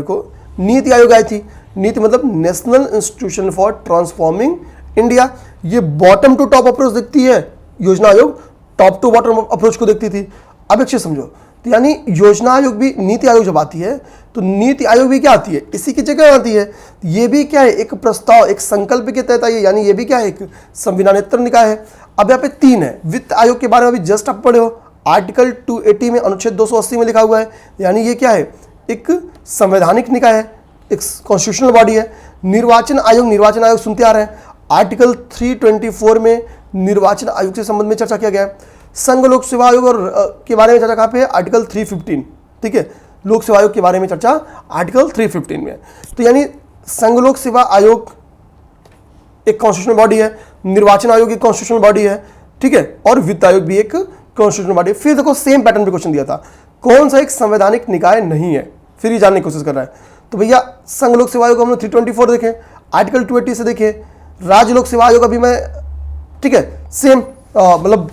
को नीति आयोग आई थी। नीति मतलब national institution for transforming India. ये बॉटम टू टॉप अप्रोच देखती है, योजना आयोग टॉप टू बॉटम अप्रोच को देखती थी। अब एक चीज समझो, तो यानी योजना आयोग भी, नीति आयोग जब आती है तो नीति आयोग भी क्या आती है, इसी की जगह आती है। ये भी क्या है, एक प्रस्ताव, एक संकल्प के तहत आई है, यानी ये भी क्या है, एक संविधानेतर निकाय है। अब यहाँ पे 3 है। वित्त आयोग के बारे में अभी जस्ट आप पढ़े हो, आर्टिकल 280 में, अनुच्छेद 280 में लिखा हुआ है, यानी ये क्या है, एक संवैधानिक निकाय है, एक कॉन्स्टिट्यूशनल बॉडी है। निर्वाचन आयोग सुनते आ रहे हैं, आर्टिकल 324 में निर्वाचन आयोग से संबंध में चर्चा किया गया है। संघ लोक सेवा आयोग और के बारे में चर्चा कहाँ पे है, आर्टिकल 315। ठीक है, लोक सेवा आयोग के बारे में चर्चा आर्टिकल 315 में है। तो यानी संघ लोक सेवा आयोग एक कॉन्स्टिट्यूशनल बॉडी है, निर्वाचन आयोग एक कॉन्स्टिट्यूशनल बॉडी है, ठीक है, और वित्त आयोग भी एक कॉन्स्टिट्यूशनल बॉडी है। फिर देखो सेम पैटर्न पे क्वेश्चन दिया था, कौन सा एक संवैधानिक निकाय नहीं है, फिर ये जानने की कोशिश कर रहा है। तो भैया संघ लोक सेवा आयोग हम लोग 324 देखें, आर्टिकल 280 से देखें, राज्य लोक सेवा आयोग अभी मैं, ठीक है, सेम मतलब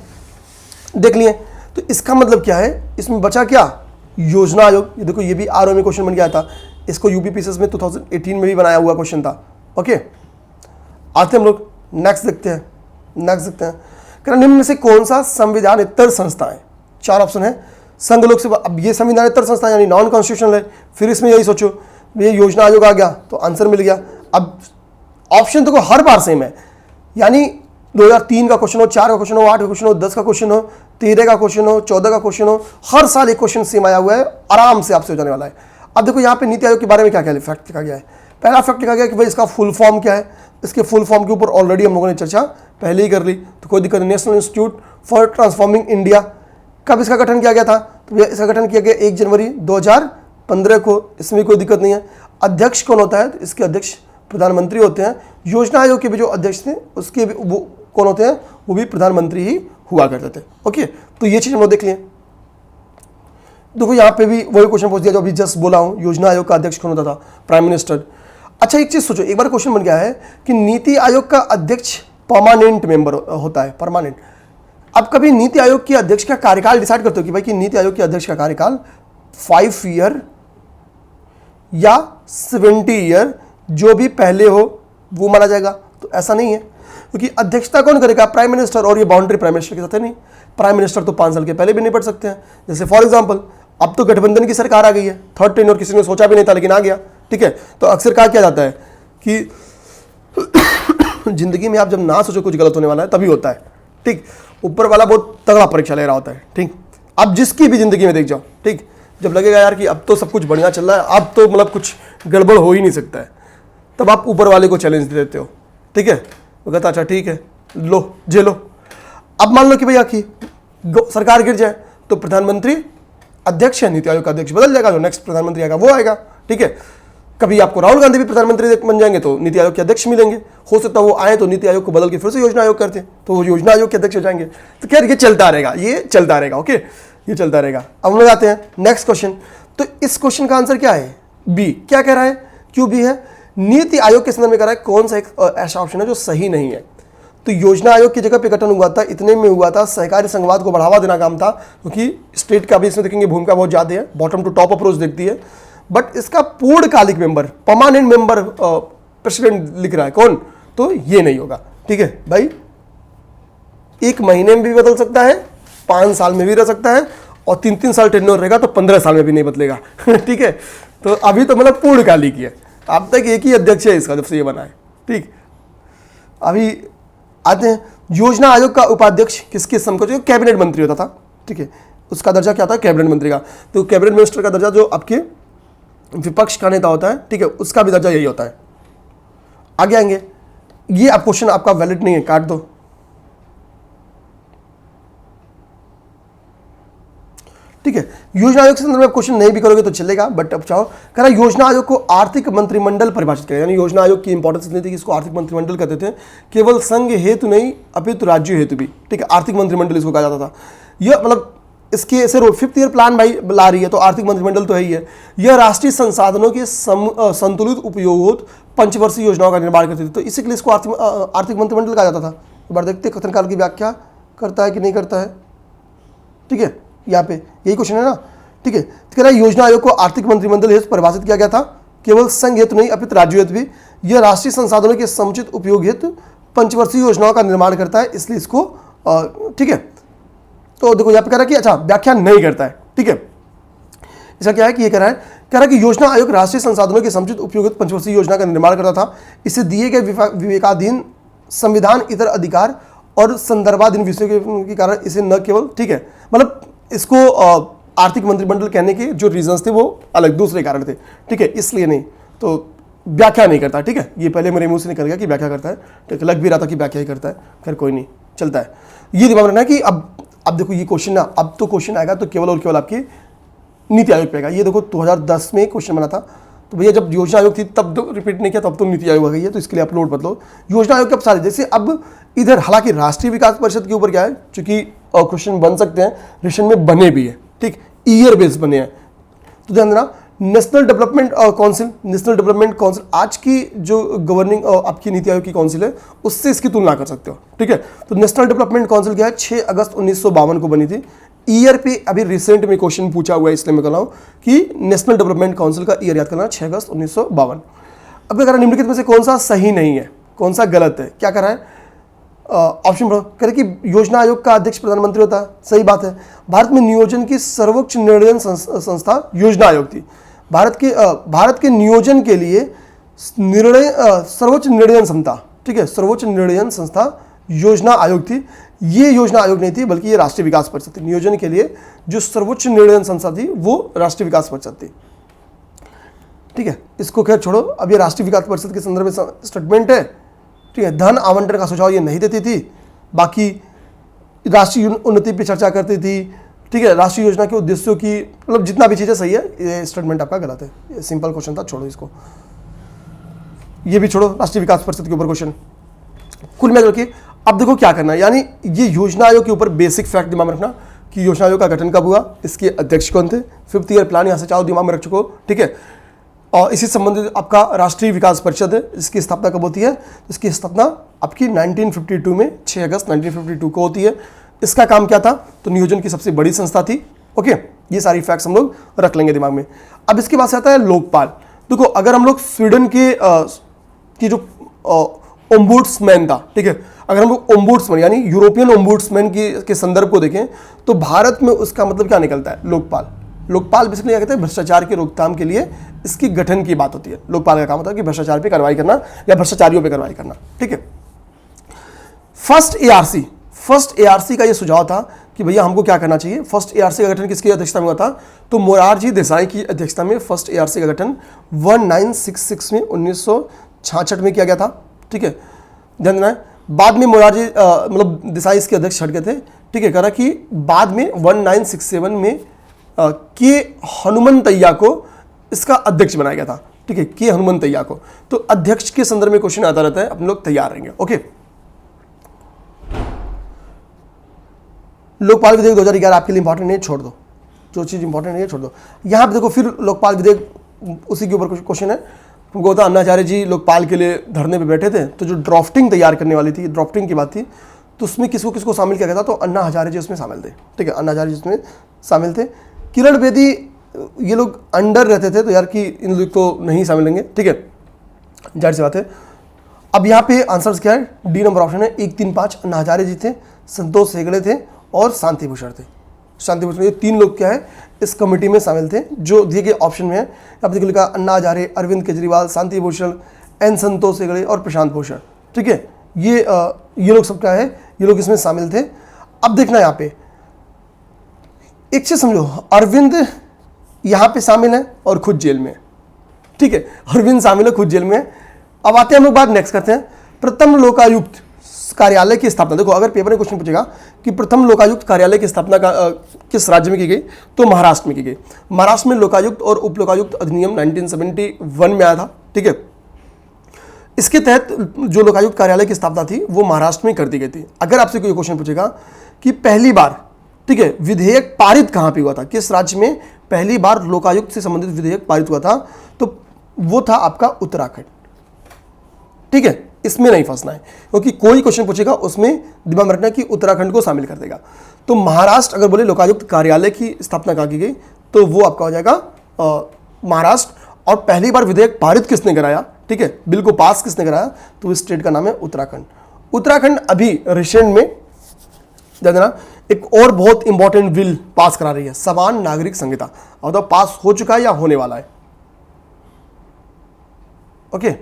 देख लिए। तो इसका मतलब क्या है, इसमें बचा क्या, योजना आयोग, ये देखो ये भी आरओ में क्वेश्चन बन गया था, इसको यूपीपीसीएस में 2018 में भी बनाया हुआ क्वेश्चन था। ओके, आते हम लोग नेक्स्ट देखते हैं। निम्न में से कौन सा संविधानेतर संस्था है? 4 ऑप्शन है। संघ लोक सेवा, अब ये संविधानेतर संस्था यानी नॉन कॉन्स्टिट्यूशनल है, फिर इसमें यही सोचो ये योजना आयोग आ गया तो आंसर मिल गया। अब ऑप्शन तो हर बार सेम है, यानी 2003 का क्वेश्चन हो, 4 का क्वेश्चन हो, 8 का क्वेश्चन हो, 10 का क्वेश्चन हो, 13 का क्वेश्चन हो, 14 का क्वेश्चन हो, हर साल एक क्वेश्चन सेम आया हुआ है, आराम से आपसे हो जाने वाला है। अब देखो यहाँ पे नीति आयोग के बारे में क्या क्या फैक्ट लिखा गया है। पहला फैक्ट लिखा गया कि भाई इसका फुल फॉर्म क्या है। इसके फुल फॉर्म के ऊपर ऑलरेडी हम लोगों ने चर्चा पहले ही कर ली, तो कोई दिक्कत नहीं। National institute for transforming India, कब इसका गठन किया गया था? तो इसका गठन किया गया 1 जनवरी 2015 को, इसमें कोई दिक्कत नहीं है। अध्यक्ष कौन होता है? तो इसके अध्यक्ष प्रधानमंत्री होते हैं। योजना आयोग के भी जो अध्यक्ष थे उसके भी वो कौन होते हैं? वो भी प्रधानमंत्री ही हुआ करते थे। ओके, तो ये चीज हम लोग देख लिए। देखो यहाँ पे भी वही क्वेश्चन पूछ दिया जो अभी जस्ट बोला हूँ, योजना आयोग का अध्यक्ष कौन होता था? Prime minister. अच्छा एक चीज सोचो, एक बार क्वेश्चन बन गया है कि नीति आयोग का अध्यक्ष परमानेंट मेंबर होता है, परमानेंट। अब कभी नीति आयोग के अध्यक्ष का कार्यकाल डिसाइड करते हो कि भाई कि नीति आयोग के अध्यक्ष का कार्यकाल 5 ईयर या 70 ईयर, जो भी पहले हो वो माना जाएगा? तो ऐसा नहीं है, क्योंकि अध्यक्षता कौन करेगा? प्राइम मिनिस्टर, और ये बाउंड्री प्राइम मिनिस्टर के साथ है नहीं। प्राइम मिनिस्टर तो 5 साल के पहले भी नहीं पढ़ सकते हैं। जैसे फॉर एग्जांपल अब तो गठबंधन की सरकार आ गई है, 3rd टेन्योर किसी ने सोचा भी नहीं था लेकिन आ गया, ठीक है। तो अक्सर कहा किया जाता है कि जिंदगी में आप जब ना सोचो कुछ गलत होने वाला है तभी होता है, ठीक। ऊपर वाला बहुत तगड़ा परीक्षा ले रहा होता है, ठीक। अब जिसकी भी जिंदगी में देख जाओ, ठीक, जब लगेगा यार कि अब तो सब कुछ बढ़िया चल रहा है, अब तो मतलब कुछ गड़बड़ हो ही नहीं सकता है, तब आप ऊपर वाले को चैलेंज दे देते हो, ठीक है। वो कहता अच्छा ठीक है, लो झेलो। अब मान लो कि भैया कि सरकार गिर जाए तो प्रधानमंत्री अध्यक्ष है, नीति आयोग का अध्यक्ष बदल जाएगा, जो नेक्स्ट प्रधानमंत्री आएगा वो आएगा, ठीक है। कभी आपको राहुल गांधी भी प्रधानमंत्री बन जाएंगे तो नीति आयोग के अध्यक्ष मिलेंगे, हो सकता है वो आए तो नीति आयोग को बदल के फिर से योजना आयोग करते तो वो योजना आयोग के अध्यक्ष हो जाएंगे। तो खैर ये चलता रहेगा, ये चलता रहेगा, ओके, ये चलता रहेगा। अब हम लोग आते हैं नेक्स्ट क्वेश्चन। तो इस क्वेश्चन का आंसर क्या है? बी। क्या कह रहा है? क्यों बी है? नीति आयोग के संदर्भ में कह रहा है कौन सा एक ऐसा ऑप्शन है जो सही नहीं है। तो योजना आयोग की जगह पे गठन हुआ था, इतने में हुआ था सहकारी संघवाद को बढ़ावा देना काम था, क्योंकि स्टेट का भी इसमें देखेंगे भूमिका बहुत ज्यादा है, बॉटम टू टॉप अप्रोच देखती है। बट इसका पूर्णकालिक मेंबर, परमानेंट मेंबर प्रेसिडेंट लिख रहा है कौन? तो ये नहीं होगा, ठीक है भाई। 1 महीने में भी बदल सकता है, 5 साल में भी रह सकता है, और 3-3 साल टेन्योर रहेगा तो 15 साल में भी नहीं बदलेगा ठीक है। तो अभी तो मतलब पूर्णकालिक ही है, अब तक एक ही अध्यक्ष है इसका जब से ये बना है, ठीक। अभी आते हैं योजना आयोग का उपाध्यक्ष किसके समकक्ष? कैबिनेट मंत्री होता था, ठीक है। उसका दर्जा क्या था? कैबिनेट मंत्री का। तो कैबिनेट मिनिस्टर का दर्जा जो आपके विपक्ष का नेता होता है, ठीक है, उसका भी दर्जा यही होता है। आगे आएंगे, ये आप क्वेश्चन आपका वैलिड नहीं है, काट दो। ठीक है, योजना आयोग के संदर्भ में क्वेश्चन नहीं भी करोगे तो चलेगा, बट अब चाहो कह रहा योजना आयोग को आर्थिक मंत्रिमंडल परिभाषित करें। यानी योजना आयोग की इंपॉर्टेंस इतनी थी कि इसको आर्थिक मंत्रिमंडल कहते थे, केवल संघ हेतु नहीं अपितु राज्य हेतु भी, ठीक है। आर्थिक मंत्रिमंडल इसको कहा जाता था। यह मतलब इसके ऐसे 5th ईयर प्लान भाई ला रही है तो आर्थिक मंत्रिमंडल तो है ही है। यह राष्ट्रीय संसाधनों के संतुलित उपयोग पंचवर्षीय योजनाओं का निर्माण करती थी, तो इसी के लिए इसको आर्थिक मंत्रिमंडल कहा जाता था। एक बार देखते कथन काल की व्याख्या करता है कि नहीं करता है, ठीक है। यहाँ पे यही क्वेश्चन है ना, ठीक है। तो कह रहा है योजना आयोग को आर्थिक मंत्रिमंडल हेतु परिभाषित किया गया था, केवल संघ हेतु नहीं अपितु राज्य हेतु भी। यह राष्ट्रीय संसाधनों के समुचित उपयोग हेतु पंचवर्षीय योजनाओं का निर्माण करता है, इसलिए इसको ठीक है। तो देखो यहाँ पे कह रहा है कि अच्छा व्याख्या नहीं करता है, ठीक है। इसका क्या है कि ये कह रहा है कि योजना आयोग राष्ट्रीय संसाधनों के समुचित उपयोग हेतु पंचवर्षीय योजना का निर्माण करता था। इसे दिए गए विवेकाधीन संविधान इतर अधिकार और संदर्भाधीन विषयों के कारण इसे न केवल, ठीक है, मतलब इसको आर्थिक मंत्रिमंडल कहने के जो रीजंस थे वो अलग दूसरे कारण थे, ठीक है, इसलिए नहीं। तो व्याख्या नहीं करता, ठीक है। ये पहले मेरे मुंह से निकल गया कि व्याख्या करता है, ठीक है, लग भी रहा था कि व्याख्या ही करता है, खैर कोई नहीं, चलता है। ये दिमाग रखना है कि अब देखो ये क्वेश्चन ना, अब तो क्वेश्चन आएगा तो केवल और केवल आपकी नीति आयोग पे आएगा। ये देखो 2010 में क्वेश्चन बना था, तो भैया जब योजना आयोग थी तब तो रिपीट नहीं किया, तब तो नीति आयोग आ गई है, तो इसके लिए अपलोड बदलो। योजना आयोग के अब सारे जैसे अब इधर हालांकि राष्ट्रीय विकास परिषद के ऊपर क्या है, चूंकि क्वेश्चन बन सकते हैं, रिविजन में बने भी है, ठीक, ईयर बेस्ड बने हैं, तो ध्यान देना। National development council, national development council आज की जो गवर्निंग आपकी नीति आयोग की काउंसिल है उससे इसकी तुलना कर सकते हो, ठीक है। तो नेशनल डेवलपमेंट काउंसिल क्या है, 6 अगस्त 1952 को बनी थी। ईयर पे अभी रिसेंट में क्वेश्चन पूछा हुआ है, इसलिए मैं कह रहा हूं कि नेशनल डेवलपमेंट काउंसिल का ईयर याद करना 6 अगस्त 1952। अब क्या कह रहा है, निम्नलिखित में से कौन सा सही नहीं है, कौन सा गलत है, क्या कर रहा है, ऑप्शन कह रहे कि योजना आयोग का अध्यक्ष प्रधानमंत्री होता है, सही बात है। भारत में नियोजन की सर्वोच्च निर्णय संस्था योजना आयोग थी। भारत के नियोजन के लिए सर्वोच्च निर्णय संस्था, ठीक है, सर्वोच्च निर्णय संस्था योजना आयोग थी। ये योजना आयोग नहीं थी, बल्कि ये राष्ट्रीय विकास परिषद थी। नियोजन के लिए जो सर्वोच्च निर्णय संस्था थी वो राष्ट्रीय विकास परिषद थी, ठीक है। इसको खैर छोड़ो, अब ये राष्ट्रीय विकास परिषद के संदर्भ में स्टेटमेंट है, ठीक है। धन आवंटन का सुझाव ये नहीं देती थी, बाकी राष्ट्रीय उन्नति पे चर्चा करती थी, ठीक है। राष्ट्रीय योजना के उद्देश्यों की, मतलब जितना भी चीज़ें सही है, ये स्टेटमेंट आपका गलत है। ये सिंपल क्वेश्चन था, छोड़ो इसको, ये भी छोड़ो, राष्ट्रीय विकास परिषद के ऊपर क्वेश्चन। कुल मिलाकर के अब देखो क्या करना है, यानी ये योजना आयोग के ऊपर बेसिक फैक्ट दिमाग में रखना कि योजना आयोग का गठन कब हुआ, इसके अध्यक्ष कौन थे, 5th ईयर प्लान यहाँ से चाहो दिमाग में रख चुको, ठीक है। और इसी संबंधित आपका राष्ट्रीय विकास परिषद है, इसकी स्थापना कब होती है, इसकी स्थापना आपकी 1952 में 6 अगस्त 1952 को होती है। इसका काम क्या था, तो नियोजन की सबसे बड़ी संस्था थी, ओके। ये सारी फैक्ट्स हम लोग रख लेंगे दिमाग में। अब इसके बाद से आता है लोकपाल। देखो, अगर हम लोग स्वीडन की जो ओम्बुड्समैन था, ठीक है, अगर हम लोग ओम्बुड्समैन यानी यूरोपियन ओम्बुड्समैन के संदर्भ को देखें तो भारत में उसका मतलब क्या निकलता है, लोकपाल। लोकपाल बेसिकली क्या कहते हैं, भ्रष्टाचार की रोकथाम के लिए इसकी गठन की बात होती है। लोकपाल का काम होता है कि भ्रष्टाचार पे कार्रवाई करना या भ्रष्टाचारियों पे कार्रवाई करना, ठीक है। फर्स्ट एआरसी का ये सुझाव था कि भैया हमको क्या करना चाहिए। फर्स्ट एआरसी का गठन किसकी अध्यक्षता में हुआ था, तो मोरारजी देसाई की अध्यक्षता में फर्स्ट एआरसी का गठन 1966 में 1966 में किया गया था, ठीक है, ध्यान देना है। बाद में मोरारजी मतलब देसाई इसके अध्यक्ष हट गए थे, ठीक है। कह रहा कि बाद में 1967 में के हनुमंतैया को इसका अध्यक्ष बनाया गया था, ठीक है, के हनुमंतैया को। तो अध्यक्ष के संदर्भ में क्वेश्चन आता रहता है, अपने लोग तैयार रहेंगे, ओके। लोकपाल विधेयक 2011 आपके लिए इंपॉर्टेंट नहीं है, छोड़ दो, जो चीज इंपॉर्टेंट नहीं है छोड़ दो। यहां पे देखो फिर लोकपाल विधेयक उसी के ऊपर क्वेश्चन है। हमको होता अन्नाचार्य जी लोकपाल के लिए धरने पे बैठे थे, तो जो ड्राफ्टिंग तैयार करने वाली थी, ड्राफ्टिंग की बात थी, तो उसमें किसको किसको शामिल किया गया था, तो अन्ना हजारे जी उसमें शामिल थे, ठीक है, अन्ना हजारे जी उसमें शामिल थे। किरण बेदी, ये लोग अंडर रहते थे, तो यार कि इन लोग तो नहीं शामिल लेंगे, ठीक है, जाहिर सी बात है। अब यहाँ पे आंसर क्या है, डी नंबर ऑप्शन है, 1, 3, 5। अन्ना हजारे जी थे, संतोष हेगड़े थे और शांति भूषण थे। शांति भूषण, ये 3 लोग क्या है इस कमेटी में शामिल थे, जो दिए गए ऑप्शन में है। यहाँ पे लिखा अन्ना हजारे, अरविंद केजरीवाल, शांति भूषण, एन संतोष हेगड़े और प्रशांत भूषण, ठीक है। ये लोग सब क्या है, ये लोग इसमें शामिल थे। अब देखना यहाँ पे एक चीज समझो, अरविंद यहाँ पे शामिल है और खुद जेल में है, ठीक है, अरविंद शामिल है, खुद जेल में है। अब आते हैं हम लोग बात नेक्स्ट करते हैं, प्रथम लोकायुक्त कार्यालय की स्थापना। देखो, अगर पेपर में क्वेश्चन पूछेगा कि प्रथम लोकायुक्त कार्यालय की स्थापना किस राज्य में की गई, तो महाराष्ट्र में की गई। महाराष्ट्र में लोकायुक्त और उप लोकायुक्त अधिनियम 1971 में आया था, ठीक है। इसके तहत जो लोकायुक्त कार्यालय की स्थापना थी वो महाराष्ट्र में कर दी गई थी। अगर आपसे कोई क्वेश्चन पूछेगा कि पहली बार, ठीक है, विधेयक पारित कहां पे हुआ था, किस राज्य में पहली बार लोकायुक्त से संबंधित विधेयक पारित हुआ था, तो वो था आपका उत्तराखंड, ठीक है। इसमें नहीं फंसना है, क्योंकि कोई क्वेश्चन पूछेगा उसमें दिमाग में रखना कि उत्तराखंड को शामिल कर देगा। तो महाराष्ट्र अगर बोले लोकायुक्त कार्यालय की स्थापना कहाँ की गई, तो वो आपका हो जाएगा महाराष्ट्र। और पहली बार विधेयक पारित किसने कराया, ठीक है, बिल को पास किसने कराया, तो इस स्टेट का नाम है उत्तराखंड। उत्तराखंड अभी रिसेंट में देना एक और बहुत इंपॉर्टेंट बिल पास करा रही है, समान नागरिक संहिता। और तो पास हो चुका है या होने वाला है, ओके।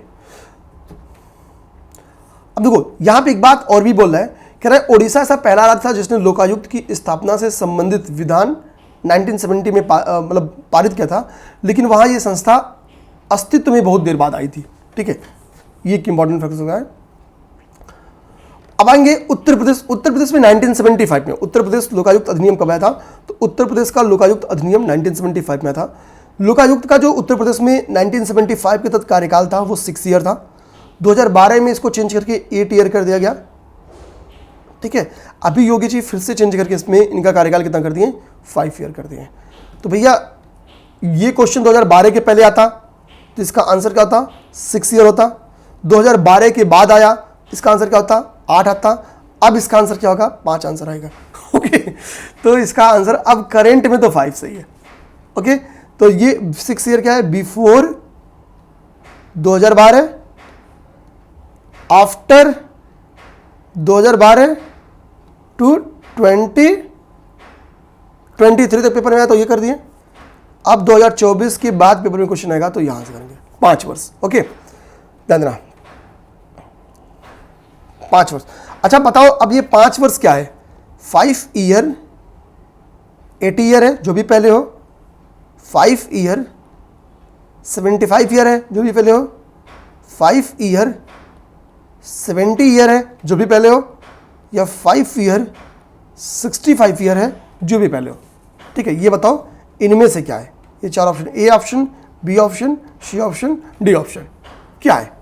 अब देखो यहां पे एक बात और भी बोल रहा है, कह रहा है ओडिशा ऐसा पहला राज्य था जिसने लोकायुक्त की स्थापना से संबंधित विधान 1970 में मतलब पारित किया था, लेकिन वहां ये संस्था अस्तित्व में बहुत देर बाद आई थी, ठीक है। ये एक इंपॉर्टेंट फैक्ट हो गया है। अब आएंगे उत्तर प्रदेश। उत्तर प्रदेश में 1975 में उत्तर प्रदेश लोकायुक्त अधिनियम कब आया था, तो उत्तर प्रदेश का लोकायुक्त अधिनियम 1975 में था। लोकायुक्त का जो उत्तर प्रदेश में 1975 के तहत कार्यकाल था वो 6 ईयर था। 2012 में इसको चेंज करके 8 ईयर कर दिया गया, ठीक है। अभी योगी जी फिर से चेंज करके इसमें इनका कार्यकाल कितना कर दिए, 5 ईयर कर दिए। तो भैया ये क्वेश्चन 2012 के पहले आता तो इसका आंसर क्या होता, 6 ईयर होता। 2012 के बाद आया, इसका आंसर क्या होता, 8 आता। अब इसका आंसर क्या होगा, 5 आंसर आएगा। ओके तो इसका आंसर अब करेंट में तो 5 सही है। ओके तो ये 6 ईयर क्या है, बिफोर 2012, आफ्टर 2012 टू 2023 तक पेपर में आया तो ये कर दिए। अब 2024 के बाद पेपर में क्वेश्चन आएगा तो यहां से करेंगे 5 वर्ष। ओके ध्यान देना 5 वर्ष। अच्छा बताओ अब ये 5 वर्ष क्या है, 5 ईयर 80 ईयर है जो भी पहले हो, 5 ईयर 75 ईयर है जो भी पहले हो, 5 ईयर 70 ईयर है जो भी पहले हो, या 5 ईयर 65 ईयर है जो भी पहले हो। ठीक है ये बताओ इनमें से क्या है, ये 4 option, A option, B option, C option, D option क्या है।